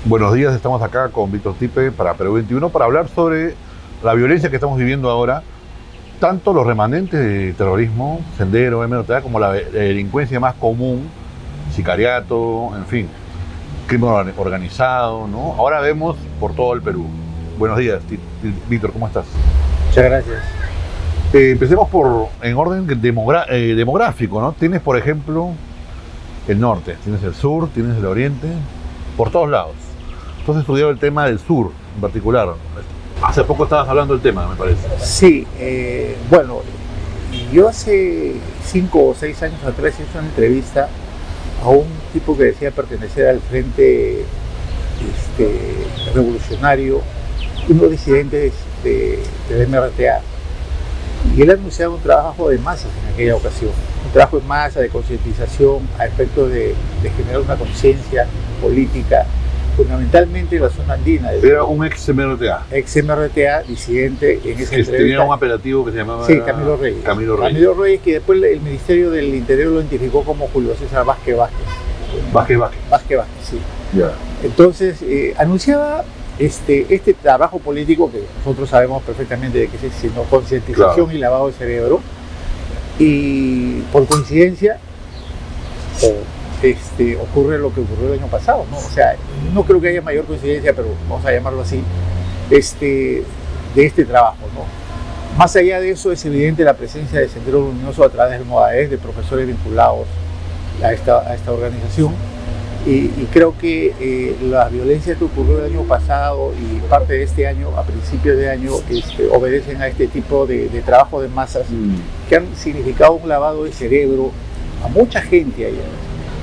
Buenos días, estamos acá con Víctor Tipe para Perú 21 para hablar sobre la violencia que estamos viviendo ahora, tanto los remanentes de terrorismo, Sendero, MRTA, como la delincuencia más común, sicariato, en fin, crimen organizado, ¿no? Ahora vemos por todo el Perú. Buenos días, Víctor, ¿cómo estás? Muchas gracias. Empecemos en orden demográfico, ¿no? Tienes, por ejemplo, el norte, tienes el sur, tienes el oriente, por todos lados. Tú has estudiado el tema del sur en particular. Hace poco estabas hablando del tema, me parece. Sí, bueno, yo hace 5 o 6 años atrás hice una entrevista a un tipo que decía pertenecer al Frente Revolucionario, unos disidentes del MRTA. Y él anunciaba un trabajo de masas en aquella ocasión, un trabajo de masa, de concientización, a efectos de generar una conciencia política, fundamentalmente en la zona andina. Era un ex-MRTA. Ex-MRTA, disidente en esa entrevista. Tenía un apelativo que se llamaba... Sí, Camilo Reyes. Camilo Reyes. Camilo Reyes, que después el Ministerio del Interior lo identificó como Julio César Vázquez Vázquez. Vázquez, sí. Ya. Entonces, anunciaba este trabajo político que nosotros sabemos perfectamente de que es sino concientización, claro, y lavado de cerebro. Y por coincidencia, ocurre lo que ocurrió el año pasado, ¿no? O sea, no creo que haya mayor coincidencia, pero vamos a llamarlo así, de este trabajo, ¿no? Más allá de eso, es evidente la presencia de Sendero Luminoso a través del MOAES, de profesores vinculados a esta organización, y creo que la violencia que ocurrió el año pasado y parte de este año, a principios de año, obedecen a este tipo de trabajo de masas que han significado un lavado de cerebro a mucha gente allá.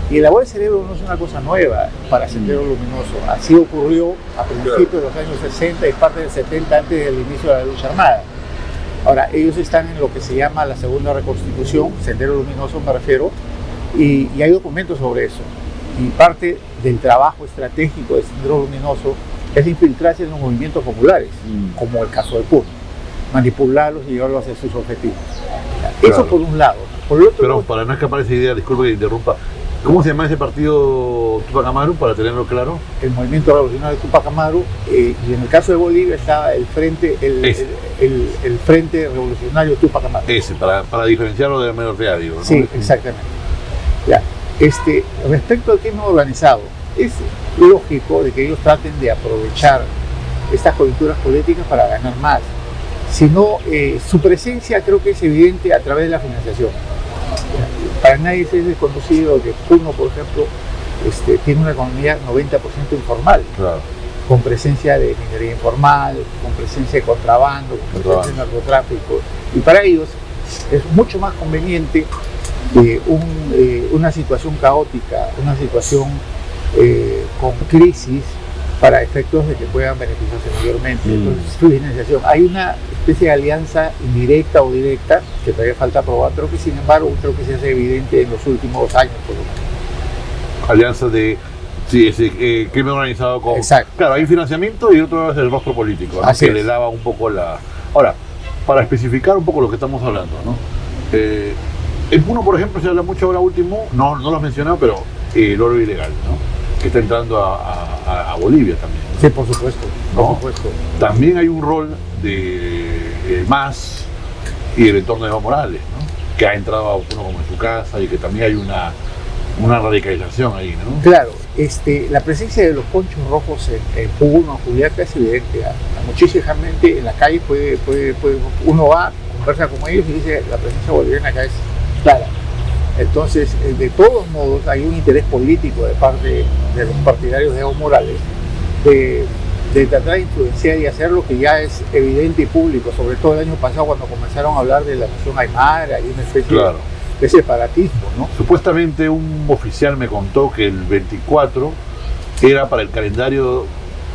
Y el lavado de cerebro no es una cosa nueva para Sendero Luminoso. Así ocurrió a principios de los años 60 y parte del 70, antes del inicio de la lucha armada. Ahora, ellos están en lo que se llama la segunda reconstitución, Sendero Luminoso me refiero, y hay documentos sobre eso. Y parte del trabajo estratégico de Sendero Luminoso es infiltrarse en los movimientos populares, como el caso de Puno, manipularlos y llevarlos hacia sus objetivos. Claro. Eso por un lado. Por el otro, pero para no escapar esa idea, disculpe que interrumpa, ¿cómo se llama ese partido Tupac Amaru, para tenerlo claro? El Movimiento Revolucionario de Tupac Amaru, y en el caso de Bolivia estaba el Frente Revolucionario Tupac Amaru. Ese, para diferenciarlo del MRTA, digo, ¿no? Sí, exactamente. Ya. Respecto al crimen organizado, es lógico de que ellos traten de aprovechar estas coyunturas políticas para ganar más. Si no, su presencia creo que es evidente a través de la financiación. Para nadie es desconocido que Puno, por ejemplo, tiene una economía 90% informal, claro, con presencia de minería informal, con presencia de contrabando, con presencia de narcotráfico. Y para ellos es mucho más conveniente una situación caótica, una situación con crisis, para efectos de que puedan beneficiarse mayormente. Entonces, su financiación. Hay una especie de alianza indirecta o directa que todavía falta probar, pero que sin embargo creo que se hace evidente en los últimos 2 años por lo menos. Alianza de crimen organizado con... Exacto. Claro, hay financiamiento y otro es el rostro político, ¿no? Que le lava un poco la... Ahora, para especificar un poco lo que estamos hablando, ¿no? En Puno, por ejemplo, se habla mucho ahora último, no lo has mencionado, pero el oro ilegal, ¿no? Que está entrando a Bolivia también, ¿no? Sí, por supuesto, ¿no? por supuesto. También hay un rol de MAS y del entorno de Evo Morales, ¿no? Que ha entrado a Puno como en su casa y que también hay una radicalización ahí, ¿no? Claro, la presencia de los ponchos rojos en Puno, en Juliaca, es evidente. Muchísima gente en la calle uno va, conversa con ellos y dice la presencia boliviana acá es clara. Entonces, de todos modos, hay un interés político de parte de los partidarios de Evo Morales de tratar de influenciar y hacer lo que ya es evidente y público, sobre todo el año pasado cuando comenzaron a hablar de la nación aymara y una especie de separatismo, ¿no? Supuestamente un oficial me contó que el 24 era para el calendario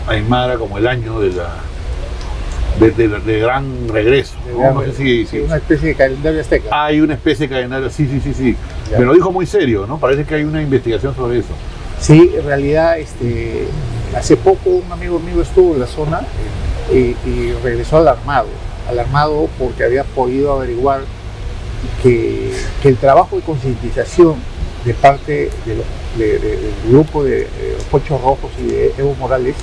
aymara como el año de gran regreso, ¿no? No sé si una especie de calendario azteca. Hay una especie de calendario, sí. Ya. Me lo dijo muy serio, ¿no? Parece que hay una investigación sobre eso. Sí, en realidad, hace poco un amigo mío estuvo en la zona y regresó alarmado porque había podido averiguar que el trabajo de concientización de parte del grupo de los Pochos Rojos y de Evo Morales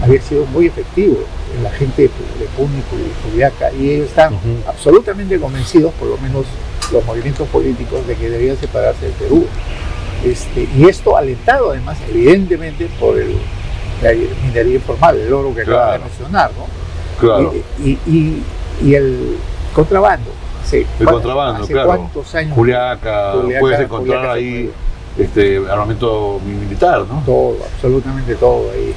había sido muy efectivo en la gente de Puno y Juliaca, y ellos están absolutamente convencidos, por lo menos los movimientos políticos, de que debían separarse del Perú. Y esto alentado además evidentemente por la minería informal, el oro que acaba de mencionar, ¿no? Claro. Y el contrabando. ¿Hace claro. ¿Cuántos años? Juliaca, puedes encontrar Juliaca ahí armamento militar, ¿no? Todo, absolutamente todo ahí.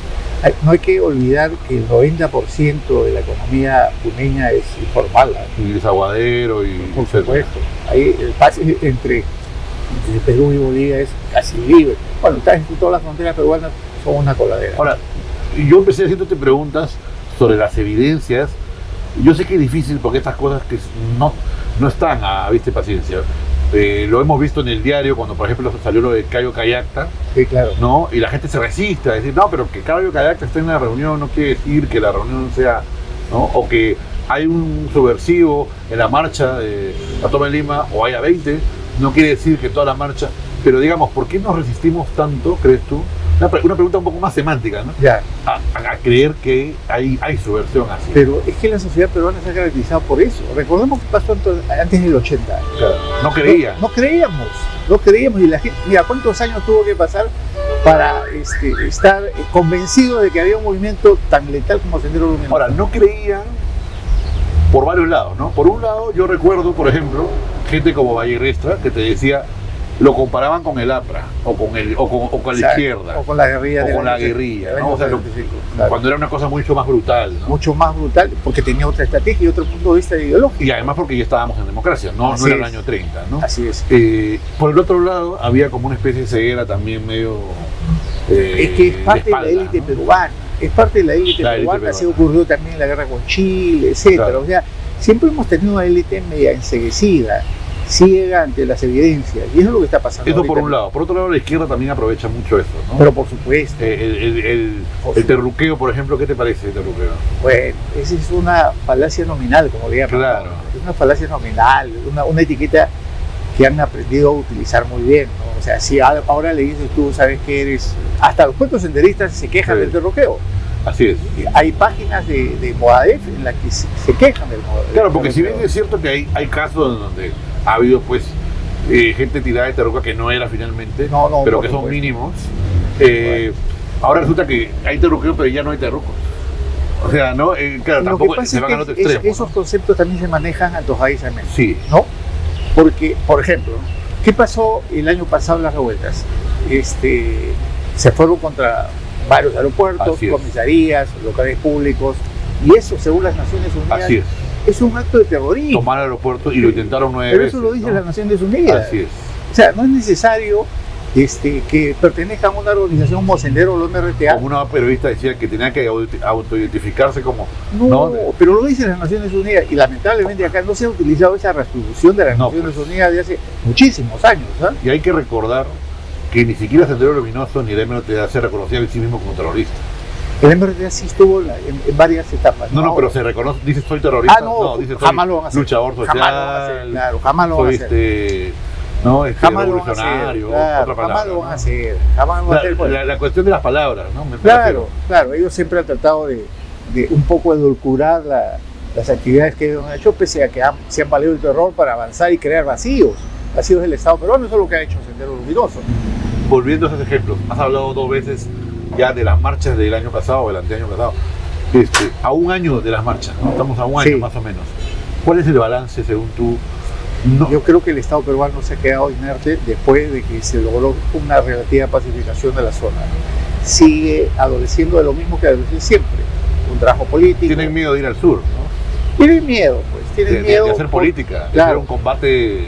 No hay que olvidar que el 90% de la economía puneña es informal. Y desaguadero y... Por supuesto. Ahí el pase entre Perú y Bolivia es casi libre. Bueno, todas las fronteras peruanas son una coladera. Ahora, yo empecé haciéndote preguntas sobre las evidencias. Yo sé que es difícil porque estas cosas que no están a vista y paciencia. Lo hemos visto en el diario cuando, por ejemplo, salió lo de Cayo Cayacta, sí, claro, ¿no? Y la gente se resiste a decir, no, pero que Cayo Cayacta esté en la reunión no quiere decir que la reunión sea, ¿no? O que hay un subversivo en la marcha de la toma de Lima, o haya 20, no quiere decir que toda la marcha. Pero digamos, ¿por qué nos resistimos tanto, crees tú? Una pregunta un poco más semántica, ¿no? Ya. A creer que hay subversión así. Pero es que la sociedad peruana se ha caracterizado por eso. Recordemos que pasó antes del 80. Claro. No creían. No creíamos. Y la gente, mira, ¿cuántos años tuvo que pasar para estar convencido de que había un movimiento tan letal como Sendero Luminoso? Ahora, no creían por varios lados, ¿no? Por un lado, yo recuerdo, por ejemplo, gente como Vallerestra que te decía, lo comparaban con el APRA o con la izquierda o con la guerrilla, ¿no? O sea, cuando era una cosa mucho más brutal, ¿no? Mucho más brutal, porque tenía otra estrategia y otro punto de vista ideológico, y además porque ya estábamos en democracia, no era el año 30, ¿no? Así es. Por el otro lado había como una especie de ceguera también medio es que es parte de la élite, ¿no? Peruana, es parte de la élite peruana. Así ocurrió también en la guerra con Chile, etcétera. Claro. O sea, siempre hemos tenido una élite media enceguecida, ciega ante las evidencias, y eso es lo que está pasando. Eso por un lado. Por otro lado, la izquierda también aprovecha mucho eso, ¿no? Pero por supuesto. El terruqueo, por ejemplo, ¿qué te parece el terruqueo? Bueno, esa es una falacia nominal, como le llaman. Claro. Es una falacia nominal, una etiqueta que han aprendido a utilizar muy bien, ¿no? O sea, si ahora le dices tú, sabes que eres... Hasta los puestos senderistas se quejan del terruqueo. Así es. Hay páginas de Moadef en las que se quejan del Moadef. Claro, porque si bien es cierto que hay casos en donde ha habido pues gente tirada de terruca que no era finalmente, pero que son mínimos. Ahora resulta que hay terruqueo, pero ya no hay terrucos. O sea, ¿no? Claro, tampoco se van al otro extremo. Esos conceptos también se manejan antojadizamente. Sí. ¿No? Porque, por ejemplo, ¿qué pasó el año pasado en las revueltas? Se fueron contra varios aeropuertos, comisarías, locales públicos, y eso, según las Naciones Unidas, es un acto de terrorismo. Tomar el aeropuerto y lo intentaron 9 veces. Pero eso lo dicen las Naciones Unidas. Así es. O sea, no es necesario que pertenezcan a una organización como Sendero o los MRTA. Como una periodista decía que tenía que autoidentificarse como... No, pero lo dicen las Naciones Unidas, y lamentablemente acá no se ha utilizado esa resolución de las Naciones Unidas de hace muchísimos años. ¿eh? Y hay que recordar que ni siquiera Sendero Luminoso ni el MRTA se reconocía a sí mismo como terrorista. El MRTA sí estuvo en varias etapas. No, pero se reconoce, dice soy terrorista, dice soy jamás lo van a hacer. Luchador social, jamás lo van a hacer. Jamás revolucionario, otra palabra. Jamás lo van a hacer. Jamás lo van a hacer. La cuestión de las palabras, ¿no? Claro, ellos siempre han tratado de un poco edulcorar las actividades que ellos han hecho, pese a que se han valido el terror para avanzar y crear vacíos del Estado peruano. Eso es lo que ha hecho Sendero Luminoso. Volviendo a esos ejemplos, has hablado 2 veces ya de las marchas del año pasado o del anteaño pasado. A un año de las marchas, ¿no? Estamos a un año más o menos. ¿Cuál es el balance según tú? Yo creo que el Estado peruano se ha quedado inerte después de que se logró una relativa pacificación de la zona. Sigue adoleciendo de lo mismo que adolece siempre, un trabajo político. Tienen miedo de ir al sur, ¿no? Tienen miedo, pues. Tienen miedo de hacer política, de hacer un combate...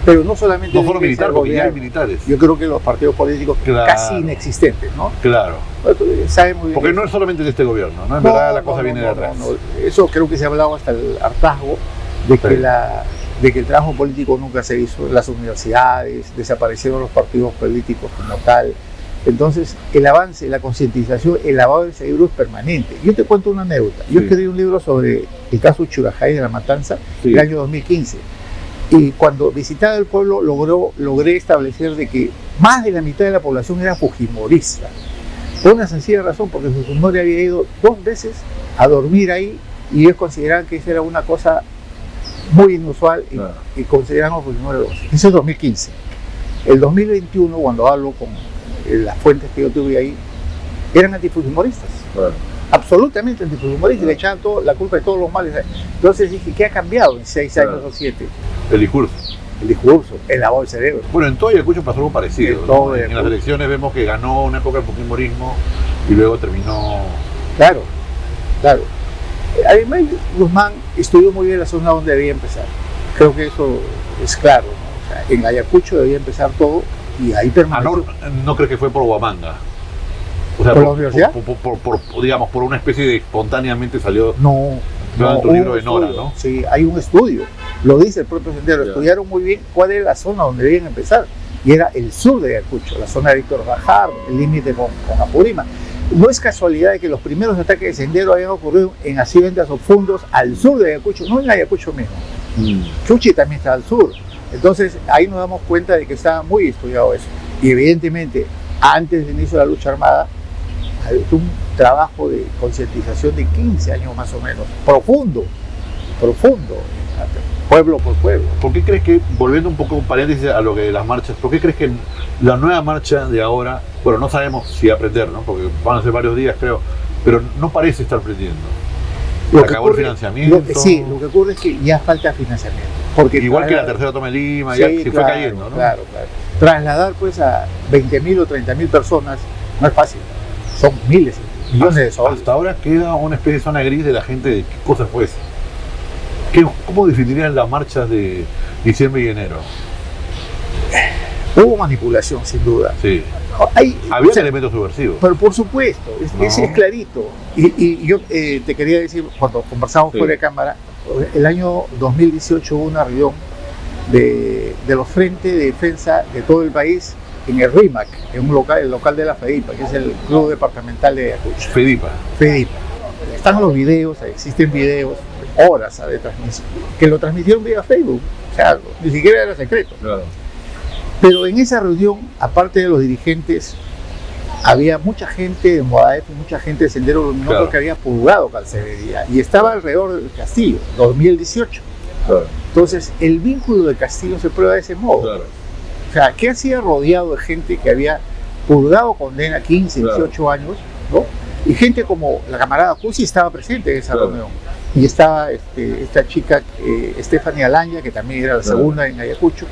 Pero no solamente militar, porque ya hay militares. Yo creo que los partidos políticos casi inexistentes, ¿no? Claro. Saben muy bien. Porque no es solamente de este gobierno, ¿no? En verdad la cosa viene de atrás. Eso creo que se ha hablado hasta el hartazgo de que el trabajo político nunca se hizo en las universidades, desaparecieron los partidos políticos como tal. Entonces, el avance, la concientización, el lavado del cerebro es permanente. Yo te cuento una anécdota. Yo escribí un libro sobre el caso Churajay de la Matanza en el año 2015. Y cuando visitaba el pueblo logré establecer de que más de la mitad de la población era fujimorista. Por una sencilla razón, porque Fujimori había ido 2 veces a dormir ahí y ellos consideraban que esa era una cosa muy inusual y consideraban a Fujimori. Eso es 2015. El 2021, cuando hablo con las fuentes que yo tuve ahí, eran antifujimoristas. Absolutamente antifujimoristas, le echaban la culpa de todos los males. Entonces dije, ¿qué ha cambiado en 6 años o 7? El discurso. El discurso, el lavado del cerebro. Bueno, en todo Ayacucho pasó algo parecido, ¿no? En las elecciones vemos que ganó una época el fujimorismo y luego terminó... Claro. Además, Guzmán estudió muy bien la zona donde debía empezar. Creo que eso es claro, ¿no? O sea, en Ayacucho debía empezar todo y ahí permaneció. ¿No crees que fue por Huamanga? O sea, ¿Por la universidad? Digamos, por una especie de espontáneamente salió... No, en tu libro de Nora, ¿no? Sí, hay un estudio, lo dice el propio Sendero, estudiaron muy bien cuál era la zona donde debían empezar, y era el sur de Ayacucho, la zona de Víctor Bajar, el límite con Apurímac. No es casualidad de que los primeros ataques de Sendero hayan ocurrido en haciendas o fundos al sur de Ayacucho, no en Ayacucho mismo. Chuchi también está al sur. Entonces ahí nos damos cuenta de que estaba muy estudiado eso. Y evidentemente, antes del inicio de la lucha armada, había un trabajo de concientización de 15 años más o menos, profundo, pueblo por pueblo. ¿Por qué crees que, volviendo un poco un paréntesis a lo que de las marchas, por qué crees que la nueva marcha de ahora, bueno, no sabemos si aprender, ¿no? Porque van a ser varios días, creo, pero no parece estar aprendiendo? ¿Acabó el financiamiento? Sí, lo que ocurre es que ya falta financiamiento. Porque igual que la tercera toma de Lima, sí, ya se fue cayendo, ¿no? Claro. Trasladar pues a 20.000 o 30.000 personas no es fácil. Son miles, millones de soles. Hasta ahora queda una especie de zona gris de la gente de qué cosas fue eso. ¿Cómo definirían las marchas de diciembre y enero? Hubo manipulación, sin duda. Sí. Había elementos subversivos. Pero por supuesto, es clarito. Y yo te quería decir, cuando conversamos fuera de cámara, el año 2018 hubo una reunión de los frentes de defensa de todo el país en el RIMAC, en el local de la FEDIPA, que es el Club Departamental de Ayacucho. FEDIPA. Están los videos, existen videos, horas de transmisión, que lo transmitieron vía Facebook, o sea, ni siquiera era secreto. Claro. Pero en esa reunión, aparte de los dirigentes, había mucha gente de Moadef, mucha gente de Sendero Luminoso que había purgado Calcevería y estaba alrededor del Castillo, 2018. Claro. Entonces, el vínculo del Castillo se prueba de ese modo. Claro. O sea, ¿qué hacía rodeado de gente que había purgado condena 15, 18 años, ¿no? Y gente como la camarada Cusi estaba presente en esa reunión. Y estaba esta chica, Stephanie Alanya, que también era la segunda en Ayacucho.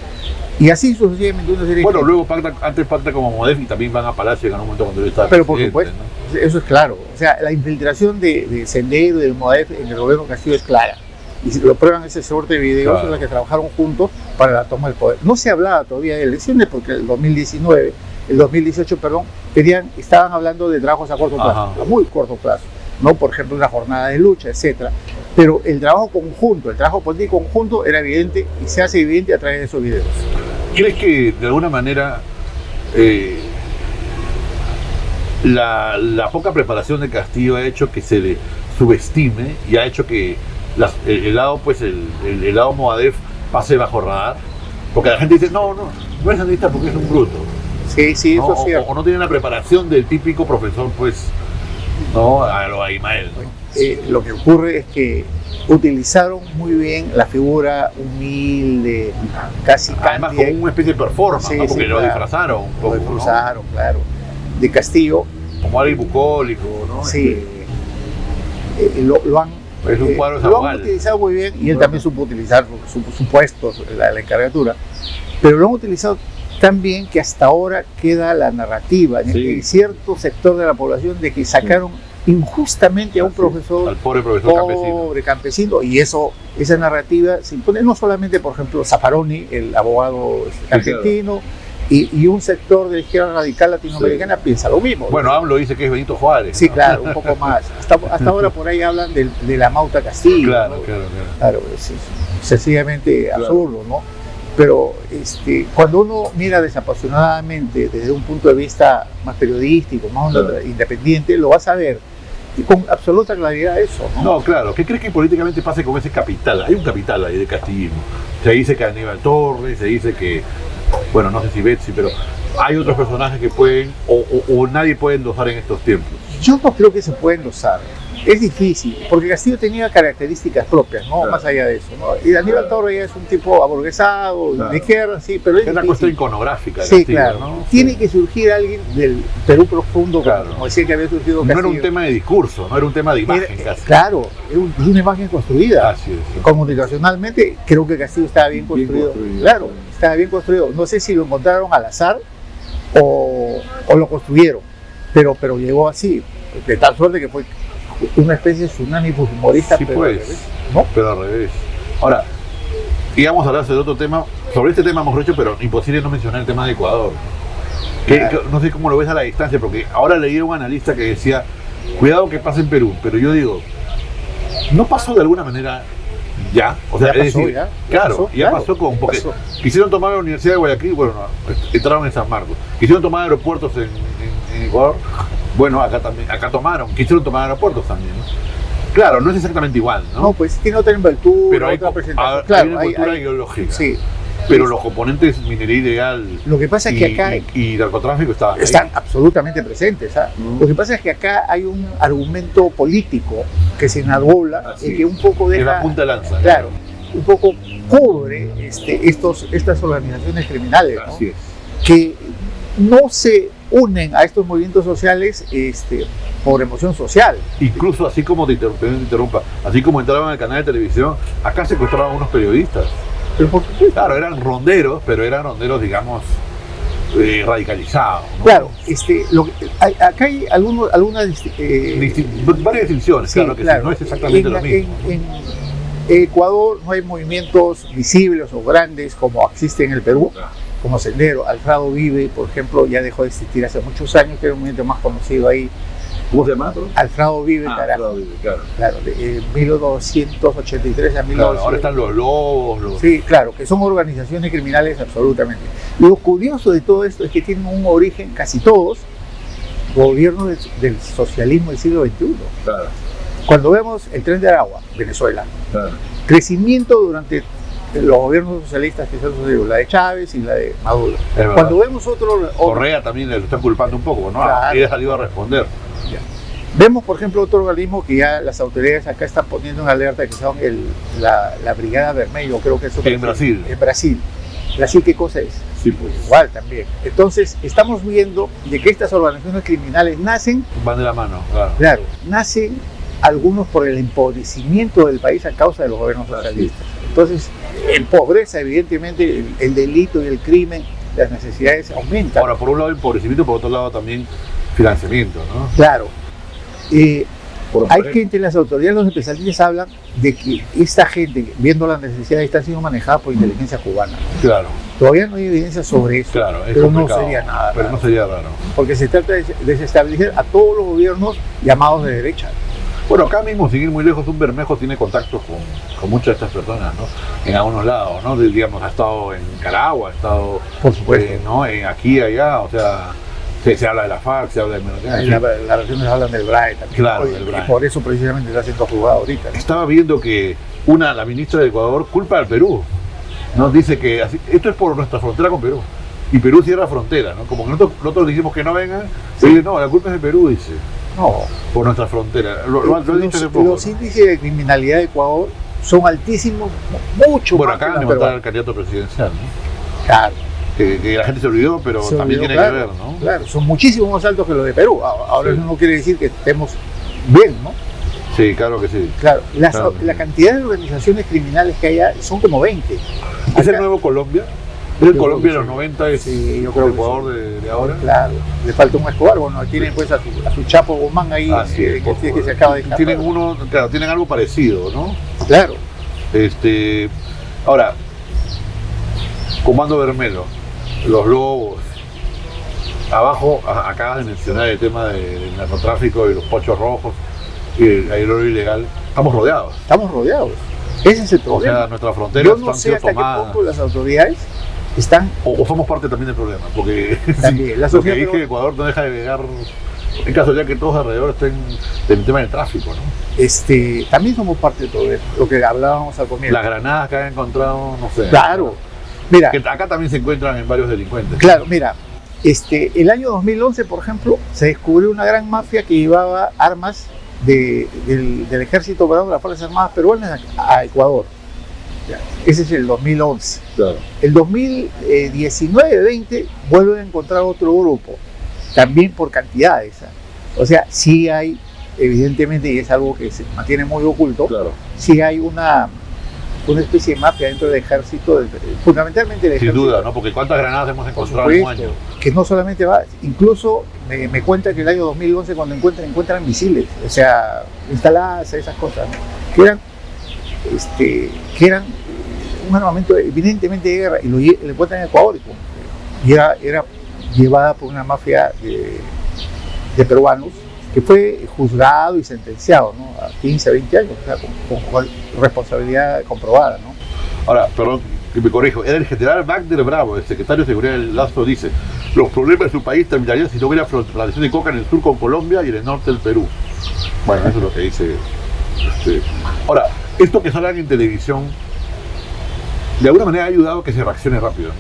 Y así sucesivamente una serie Bueno, luego antes pacta como Modef y también van a Palacio en un momento cuando yo estaba Pero por supuesto, ¿no? Eso es claro. O sea, la infiltración de Sendero y del Modef en el gobierno Castillo es clara. Y si lo prueban ese sorte de videos en los que trabajaron juntos para la toma del poder. No se hablaba todavía de elecciones porque el 2018, estaban hablando de trabajos a corto plazo, a muy corto plazo, ¿no? Por ejemplo, una jornada de lucha, etcétera. Pero el trabajo conjunto, el trabajo político conjunto era evidente y se hace evidente a través de esos videos. ¿Crees que de alguna manera la poca preparación de Castillo ha hecho que se le subestime y ha hecho que el lado Moadef pase bajo radar? Porque la gente dice, no es sandinista porque es un bruto. Sí, eso es cierto. O no tiene la preparación del típico profesor, pues, ¿no? A lo Aymael, ¿no? Lo que ocurre es que utilizaron muy bien la figura humilde, casi además como una especie de performance, ¿no? Porque lo disfrazaron un poco, claro, de Castillo. Como alguien bucólico, ¿no? Sí. Lo han utilizado muy bien y él también supo utilizar su puesto, la encargatura, pero lo han utilizado tan bien que hasta ahora queda la narrativa en cierto sector de la población de que sacaron injustamente a un profesor, al pobre campesino, y esa narrativa se impone no solamente, por ejemplo, Zaffaroni, el abogado argentino, y un sector de la izquierda radical latinoamericana piensa lo mismo. Bueno, AMLO dice que es Benito Juárez. Sí, claro, un poco más. Hasta ahora por ahí hablan de la Mauta Castillo. Claro, es sencillamente absurdo, ¿no? Pero cuando uno mira desapasionadamente desde un punto de vista más periodístico, más independiente, lo vas a ver con absoluta claridad eso, ¿no? No, claro. ¿Qué crees que políticamente pase con ese capital? Hay un capital ahí de castillismo. Se dice que Aníbal Torres, se dice que, bueno, no sé si Betsy, pero hay otros personajes que pueden, o nadie puede endosar en estos tiempos. Yo no creo que se pueda endosar. Es difícil, porque Castillo tenía características propias, ¿no? Claro. Más allá de eso, ¿no? Y Aníbal Torres ya es un tipo aburguesado, Claro. de izquierda, sí, pero es Es una difícil. cuestión iconográfica. de Sí, Castillo, claro. ¿no? Tiene que surgir alguien del Perú profundo, Claro. como decía que había surgido No Castillo. era un tema de discurso, no era un tema de imagen Era- casi. Claro, es una imagen construida. Así es. Comunicacionalmente, creo que Castillo estaba bien Bien construido. construido. Claro, estaba bien construido. No sé si lo encontraron al azar o lo construyeron, pero llegó así, de tal suerte que fue una especie de tsunami fujimorista, Sí, pero pues. al revés, ¿no? Pero al revés. Ahora, íbamos a hablar de otro tema. Sobre este tema hemos hecho, pero imposible no mencionar el tema de Ecuador. Claro. No sé cómo lo ves a la distancia, porque ahora leí a un analista que decía, cuidado que pase en Perú, pero yo digo, ¿no pasó de alguna manera ya? O sea, Ya es pasó, decir, ya claro, pasó, ya claro, pasó con, porque pasó. quisieron tomar la Universidad de Guayaquil, bueno, no, entraron en San Marcos, quisieron tomar aeropuertos en Ecuador, bueno, acá también, acá tomaron, quisieron tomar aeropuertos también, ¿no? Claro, no es exactamente igual, ¿no? No, pues tiene otra envoltura, pero hay, otra presentación. hay Claro, una cultura ideológica. sí. Pero los componentes minería ilegal Lo que pasa es que acá y narcotráfico estaban ahí. están absolutamente presentes. ¿Ah? Lo que pasa es que acá hay un argumento político que se enarbola Así y que un poco Es deja, la punta de lanza. claro, un poco cubre estas organizaciones criminales, ¿no? Así es. Que no se unen a estos movimientos sociales por emoción social. Incluso así como te interrumpa, así como entraban al canal de televisión, acá secuestraban a unos periodistas. Pero por supuesto, Claro, eran ronderos, pero eran ronderos, digamos, radicalizados, ¿no? claro, acá hay algunas Varias distinciones, sí, claro que claro. sí, no es exactamente lo mismo. En Ecuador no hay movimientos visibles o grandes como existe en el Perú, como Sendero. Alfredo Vive, por ejemplo, ya dejó de existir hace muchos años, que era un movimiento más conocido ahí. ¿Cómo se llama? Alfredo Vive, carajo. Claro, de 1283 a 1900. Claro, ahora están los lobos, los... Sí, claro, que son organizaciones criminales absolutamente. Lo curioso de todo esto es que tienen un origen, casi todos, gobiernos del socialismo del siglo XXI. Claro, Cuando vemos el Tren de Aragua, Venezuela, claro. crecimiento durante los gobiernos socialistas que son la de Chávez y la de Maduro. Es verdad. Cuando vemos otro Correa también le lo están culpando un poco, ¿no? Claro. Él ha salido a responder. vemos, por ejemplo, otro organismo que ya las autoridades acá están poniendo en alerta, que son la Brigada Vermelho, creo que eso En Brasil. En Brasil. ¿Brasil qué cosa es? Sí, pues. Igual también. Entonces, estamos viendo de que estas organizaciones criminales nacen, Van de la mano, claro. claro, nacen algunos por el empobrecimiento del país a causa de los gobiernos socialistas. Entonces, en pobreza, evidentemente, el delito y el crimen, las necesidades aumentan. Ahora, por un lado empobrecimiento, por otro lado también financiamiento, ¿no? Claro. Hay que entre las autoridades, los especialistas hablan de que esta gente, viendo las necesidades, está siendo manejada por inteligencia cubana. Claro, Todavía no hay evidencia sobre eso, claro, es pero no complicado. sería nada Pero raro, no sería raro. porque se trata de desestabilizar a todos los gobiernos llamados de derecha. Bueno, acá mismo, sin ir muy lejos, un Bermejo tiene contactos con muchas de estas personas, ¿no? En algunos lados, ¿no? Digamos, ha estado en Nicaragua, ha estado, Por supuesto. ¿no? Aquí, allá, o sea, se habla de la FARC, se habla de En las versiones hablan del BRAE también. Claro, ¿no? del BRAE. Y por eso precisamente está siendo juzgado ahorita. Estaba viendo que la ministra de Ecuador culpa al Perú, ¿no? Dice que esto es por nuestra frontera con Perú. Y Perú cierra frontera, ¿no? Como que nosotros dijimos que no vengan, se dice, no, la culpa es de Perú, dice, No, por nuestra frontera. Lo he dicho hace poco. los índices de criminalidad de Ecuador son altísimos, mucho Bueno, más que acaban de los matar al peruanos. candidato presidencial, ¿no? Claro. Que la gente se olvidó, pero Se también olvidó, tiene claro, que ver, ¿no? Claro, son muchísimo más altos que los de Perú. Ahora Sí. eso no quiere decir que estemos bien, ¿no? Sí, claro que sí. Claro, Claro. la cantidad de organizaciones criminales que hay allá son como 20. ¿Es el Acá- nuevo Colombia? ¿Es el Yo Colombia de creo los que 90? ¿Es Sí, yo el creo que Ecuador de ahora? Claro, le falta un Escobar. Bueno, tienen pues a su Chapo Guzmán ahí, Así es, por que favor. se acaba de escapar. Tienen algo parecido, ¿no? Claro, Ahora, Comando Bermelo, los lobos. Abajo acabas de mencionar el tema del narcotráfico y los pochos rojos y el aeropuerto ilegal. Estamos rodeados. estamos rodeados. Ese es el O problema. sea, nuestras fronteras Yo no están sé siendo hasta qué tomadas. punto las autoridades están O somos parte también del problema, porque también. La lo que sociedad dije, peruana- Ecuador no deja de llegar En caso ya que todos alrededor estén del tema del tráfico, ¿no? También somos parte de todo eso, lo que hablábamos al comienzo. Las granadas que han encontrado, no sé. Claro, mira. Que acá también se encuentran en varios delincuentes. Claro, mira, el año 2011, por ejemplo, se descubrió una gran mafia que llevaba armas del ejército peruano, de las Fuerzas Armadas peruanas a Ecuador. Ese es el 2011. Claro. El 2019-20 vuelven a encontrar otro grupo, también por cantidades. O sea, sí hay, evidentemente, y es algo que se mantiene muy oculto, Claro. sí hay una especie de mafia dentro del ejército, fundamentalmente del ejército. Sin duda, ¿no? Porque ¿cuántas granadas hemos Por encontrado en un supuesto, año? que no solamente va, incluso me cuenta que el año 2011 cuando encuentran misiles, o sea, instaladas esas cosas, ¿no? que eran un armamento evidentemente de guerra y lo encuentran en Ecuador y era llevada por una mafia de peruanos que fue juzgado y sentenciado, ¿no? A 15, 20 años, o sea, con responsabilidad comprobada, ¿no? Ahora, perdón, que me corrijo, era el general Wagner Bravo, el secretario de Seguridad del Lazo, dice: los problemas de su país terminarían si no hubiera plantación de coca en el sur con Colombia y en el norte del Perú. Bueno, eso es lo que dice. Ahora, esto que sale en televisión, de alguna manera ha ayudado a que se reaccione rápido, ¿no?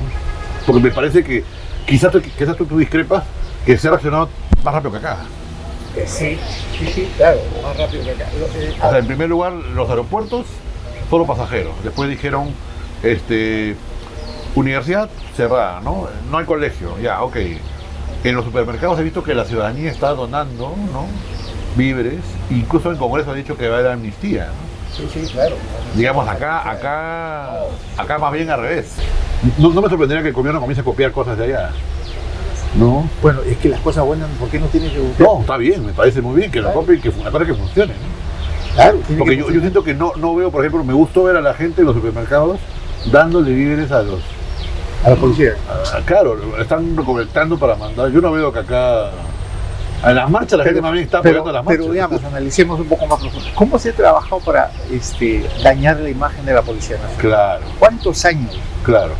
Porque me parece que quizás tú discrepas, que se ha reaccionado más rápido que acá. Sí, claro, más rápido que acá. O sea, en primer lugar, los aeropuertos, solo pasajeros. Después dijeron, universidad cerrada, ¿no? No hay colegio, ya, ok. En los supermercados he visto que la ciudadanía está donando, ¿no? Víveres, incluso el Congreso ha dicho que va a haber amnistía, ¿no? Sí, claro. Digamos, acá más bien al revés. No me sorprendería que el gobierno comience a copiar cosas de allá. ¿No? Bueno, es que las cosas buenas, ¿por qué no tienen que buscar? No, está bien, me parece muy bien que lo copien y que funcione, ¿no? Claro, porque yo siento que no veo, por ejemplo, me gustó ver a la gente en los supermercados dándole víveres a la policía. Claro, están recolectando para mandar. Yo no veo que acá en las marchas la gente más bien está apoyando a las marchas. Pero digamos, analicemos un poco más profundo. ¿Cómo se ha trabajado para dañar la imagen de la Policía Nacional? Claro. ¿Cuántos años? Claro.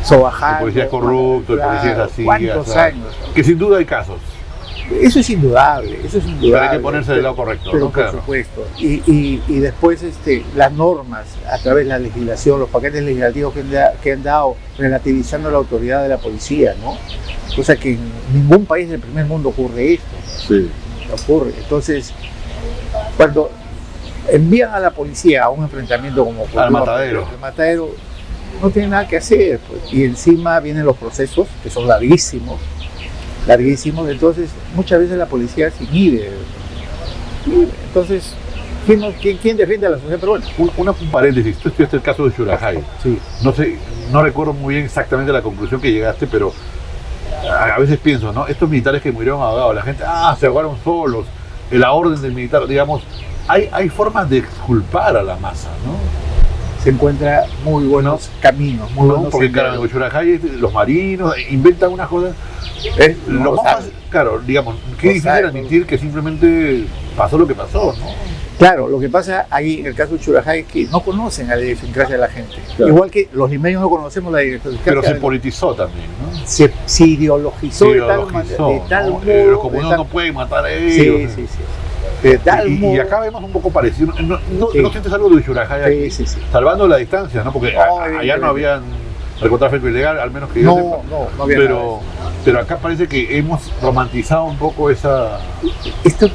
Sobajando. El policía es corrupto, claro, el policía es así. ¿Cuántos años? Que sin duda hay casos. Eso es indudable, Pero hay que ponerse del lado correcto, pero ¿no? por Claro. supuesto. Y después las normas, a través de la legislación, los paquetes legislativos que han dado relativizando la autoridad de la policía, ¿no? Cosa que en ningún país del primer mundo ocurre esto. Sí. No ocurre. Entonces, cuando envían a la policía a un enfrentamiento como al matadero. El matadero no tiene nada que hacer, pues. Y encima vienen los procesos, que son larguísimos, entonces muchas veces la policía se inhibe. Entonces, ¿quién defiende a la sociedad peruana? Un paréntesis, tú estudiaste el caso de Churajay. Sí. No recuerdo muy bien exactamente la conclusión que llegaste, pero a veces pienso, ¿no? Estos militares que murieron ahogados, la gente, se ahogaron solos, la orden del militar, digamos, hay formas de exculpar a la masa, ¿no? Se encuentra muy buenos caminos, muy buenos porque claro, en Churajay los marinos inventan unas cosas. Lo más fácil, claro, digamos, qué difícil admitir que simplemente pasó lo que pasó, ¿no? Claro, lo que pasa ahí en el caso de Churajay es que no conocen a la idiosincrasia de la gente. Claro. Igual que los limeños no conocemos la idiosincrasia. Pero se politizó también, ¿no? Se ideologizó de tal modo. Los comuneros no pueden matar a ellos. Sí. De tal modo. Y acá vemos un poco parecido. ¿No sientes algo de Churajay aquí? Sí. Salvando la distancia, ¿no? Porque allá no habían narcotráfico ilegal, al menos que yo sepa. No había nada. Pero acá parece que hemos romantizado un poco esa... Esto es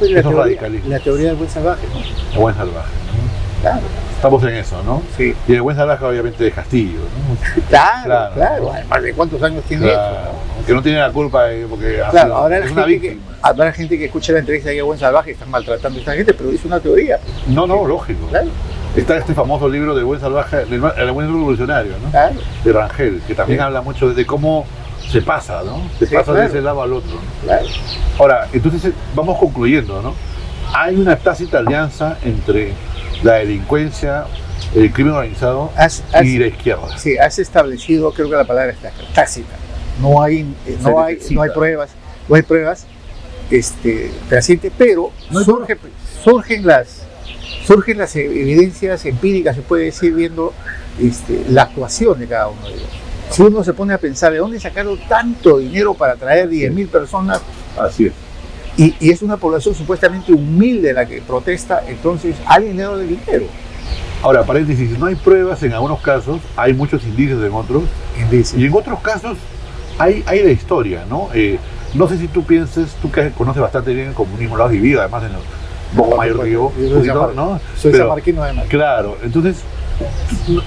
la teoría del buen salvaje, ¿no? El buen salvaje, ¿no? Claro. Estamos en eso, ¿no? Sí. Y el buen salvaje obviamente de Castillo, ¿no? Claro. Además de cuántos años tiene eso, ¿no? Que no tiene la culpa porque ahora es una víctima. Habrá gente que escucha la entrevista de Buen Salvaje y están maltratando a esta gente, pero es una teoría. No, lógico. Claro. Está este famoso libro de Buen Salvaje, El Buen Revolucionario, ¿no? Claro. De Rangel, que también habla mucho de cómo se pasa, ¿no? Se pasa de ese lado al otro, ¿no? Claro. Ahora, entonces vamos concluyendo, ¿no? Hay una tácita alianza entre la delincuencia, el crimen organizado y la izquierda. Sí, has establecido, creo que la palabra está tácita. No hay pruebas, fehacientes, pero surgen las evidencias empíricas, se puede decir, viendo la actuación de cada uno de ellos. Si uno se pone a pensar de dónde sacaron tanto dinero para traer 10.000 personas, así es, y es una población supuestamente humilde la que protesta, entonces alguien le da el dinero. Ahora, paréntesis, no hay pruebas en algunos casos, hay muchos indicios en otros, y en otros casos hay la historia, ¿no? No sé si tú pienses, tú que conoces bastante bien el comunismo, lo has vivido además en un poco mayor que yo, ¿no? Soy sanmarquino además. Claro, entonces,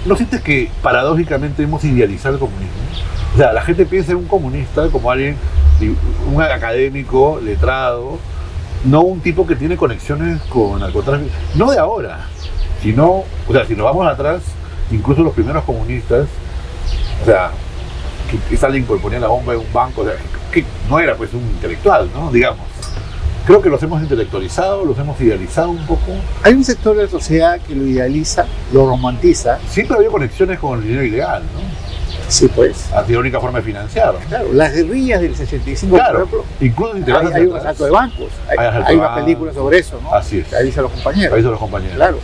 ¿no sientes que paradójicamente hemos idealizado el comunismo? O sea, la gente piensa en un comunista como alguien, un académico, letrado, no un tipo que tiene conexiones con narcotráfico, no de ahora, sino, o sea, si nos vamos atrás, incluso los primeros comunistas, o sea, que alguien que ponía la bomba en un banco, o sea, que no era pues un intelectual, ¿no? Digamos. Creo que los hemos intelectualizado, los hemos idealizado un poco. Hay un sector de la sociedad que lo idealiza, lo romantiza. Siempre había conexiones con el dinero ilegal, ¿no? Sí, pues. Ha sido la única forma de financiar, ¿no? Claro, las guerrillas del 65, claro, por ejemplo. Incluso si te vas hay un asalto de bancos. Hay una película sobre eso, ¿no? Así es. Ahí dicen los compañeros. Ahí dicen los compañeros. Claro.